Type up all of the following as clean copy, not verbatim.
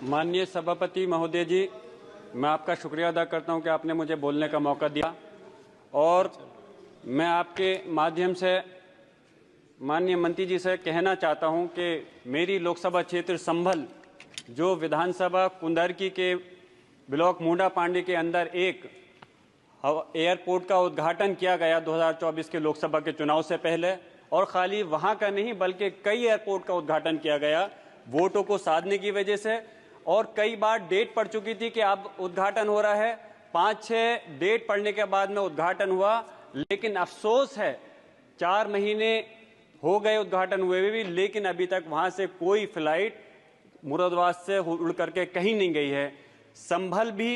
माननीय सभापति महोदय जी, मैं आपका शुक्रिया अदा करता हूं कि आपने मुझे बोलने का मौका दिया और मैं आपके माध्यम से माननीय मंत्री जी से कहना चाहता हूं कि मेरी लोकसभा क्षेत्र संभल जो विधानसभा कुंदरकी के ब्लॉक मुंडा पांडे के अंदर एक एयरपोर्ट का उद्घाटन किया गया 2024 के लोकसभा के चुनाव से पहले, और खाली वहां का नहीं बल्कि कई एयरपोर्ट का उद्घाटन किया गया वोटों को साधने की वजह से। और कई बार डेट पड़ चुकी थी कि अब उद्घाटन हो रहा है, 5-6 डेट पड़ने के बाद में उद्घाटन हुआ, लेकिन अफसोस है 4 महीने हो गए उद्घाटन हुए भी, लेकिन अभी तक वहां से कोई फ्लाइट मुरादाबाद से उड़ करके कहीं नहीं गई है। संभल भी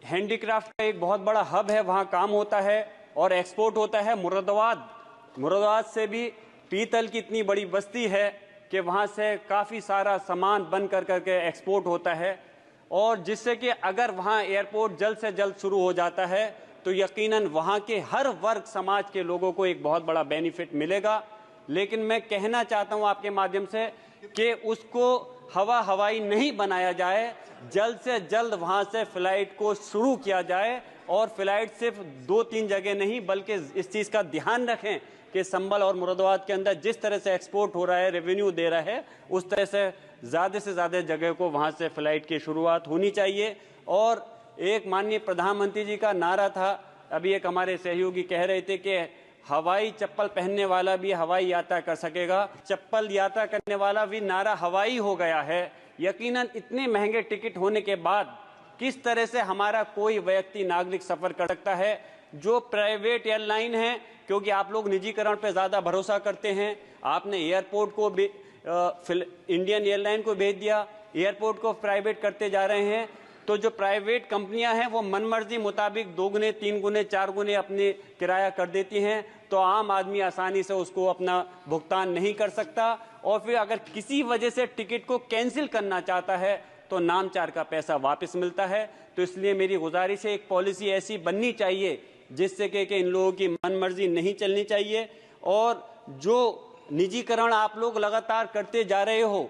हैंडीक्राफ्ट का एक बहुत बड़ा हब है, वहां काम होता है और एक्सपोर्ट होता है। मुरादाबाद से भी पीतल की इतनी बड़ी बस्ती है कि वहां से काफ़ी सारा सामान बन करके एक्सपोर्ट होता है, और जिससे कि अगर वहां एयरपोर्ट जल्द से जल्द शुरू हो जाता है तो यकीनन वहां के हर वर्ग समाज के लोगों को एक बहुत बड़ा बेनिफिट मिलेगा। लेकिन मैं कहना चाहता हूं आपके माध्यम से कि उसको हवाई नहीं बनाया जाए, जल्द से जल्द वहां से फ्लाइट को शुरू किया जाए, और फ्लाइट सिर्फ 2-3 जगह नहीं बल्कि इस चीज़ का ध्यान रखें कि संभल और मुरादाबाद के अंदर जिस तरह से एक्सपोर्ट हो रहा है, रेवेन्यू दे रहा है, उस तरह से ज़्यादा जगह को वहां से फ्लाइट की शुरुआत होनी चाहिए। और एक माननीय प्रधानमंत्री जी का नारा था, अभी एक हमारे सहयोगी कह रहे थे कि हवाई चप्पल पहनने वाला भी हवाई यात्रा कर सकेगा, चप्पल यात्रा करने वाला भी नारा हवाई हो गया है। यकीनन इतने महंगे टिकट होने के बाद किस तरह से हमारा कोई व्यक्ति नागरिक सफर कर सकता है? जो प्राइवेट एयरलाइन है, क्योंकि आप लोग निजीकरण पर ज्यादा भरोसा करते हैं, आपने एयरपोर्ट को इंडियन एयरलाइन को भेज दिया, एयरपोर्ट को प्राइवेट करते जा रहे हैं। तो जो प्राइवेट कंपनियां हैं वो मनमर्जी मुताबिक 2 गुने 3 गुने 4 गुने अपने किराया कर देती हैं, तो आम आदमी आसानी से उसको अपना भुगतान नहीं कर सकता, और फिर अगर किसी वजह से टिकट को कैंसिल करना चाहता है तो नामचार का पैसा वापस मिलता है। तो इसलिए मेरी गुजारिश है, एक पॉलिसी ऐसी बननी चाहिए जिससे कि इन लोगों की मनमर्जी नहीं चलनी चाहिए। और जो निजीकरण आप लोग लगातार करते जा रहे हो,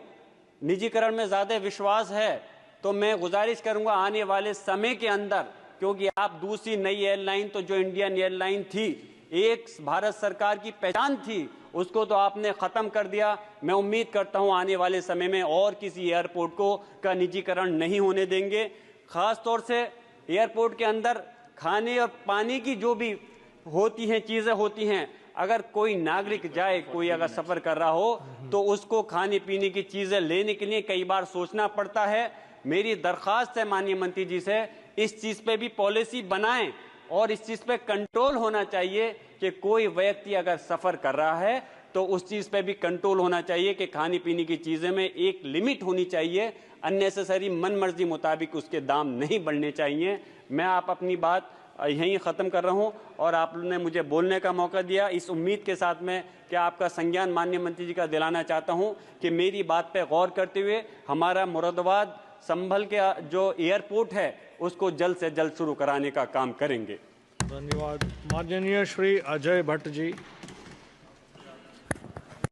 निजीकरण में ज्यादा विश्वास है, तो मैं गुजारिश करूंगा आने वाले समय के अंदर, क्योंकि आप दूसरी नई एयरलाइन तो जो इंडियन एयरलाइन थी, एक भारत सरकार की पहचान थी, उसको तो आपने खत्म कर दिया। मैं उम्मीद करता हूं आने वाले समय में और किसी एयरपोर्ट का निजीकरण नहीं होने देंगे। खास तौर से एयरपोर्ट के अंदर खाने और पानी की जो भी होती हैं चीजें होती हैं, अगर कोई नागरिक जाए, कोई अगर सफर कर रहा हो तो उसको खाने पीने की चीजें लेने के लिए कई बार सोचना पड़ता है। मेरी दरखास्त है माननीय मंत्री जी से, इस चीज पे भी पॉलिसी बनाएं और इस चीज पे कंट्रोल होना चाहिए कि कोई व्यक्ति अगर सफर कर रहा है तो उस चीज पे भी कंट्रोल होना चाहिए कि खाने पीने की चीजें में एक लिमिट होनी चाहिए, अननेसेसरी मनमर्जी मुताबिक उसके दाम नहीं बढ़ने चाहिए। मैं आप अपनी बात यहीं ख़त्म कर रहा हूं और आपने मुझे बोलने का मौका दिया, इस उम्मीद के साथ में कि आपका संज्ञान माननीय मंत्री जी का दिलाना चाहता हूं कि मेरी बात पे गौर करते हुए हमारा मुरादाबाद संभल के जो एयरपोर्ट है उसको जल्द से जल्द शुरू कराने का काम करेंगे। धन्यवाद। माननीय श्री अजय भट्ट जी।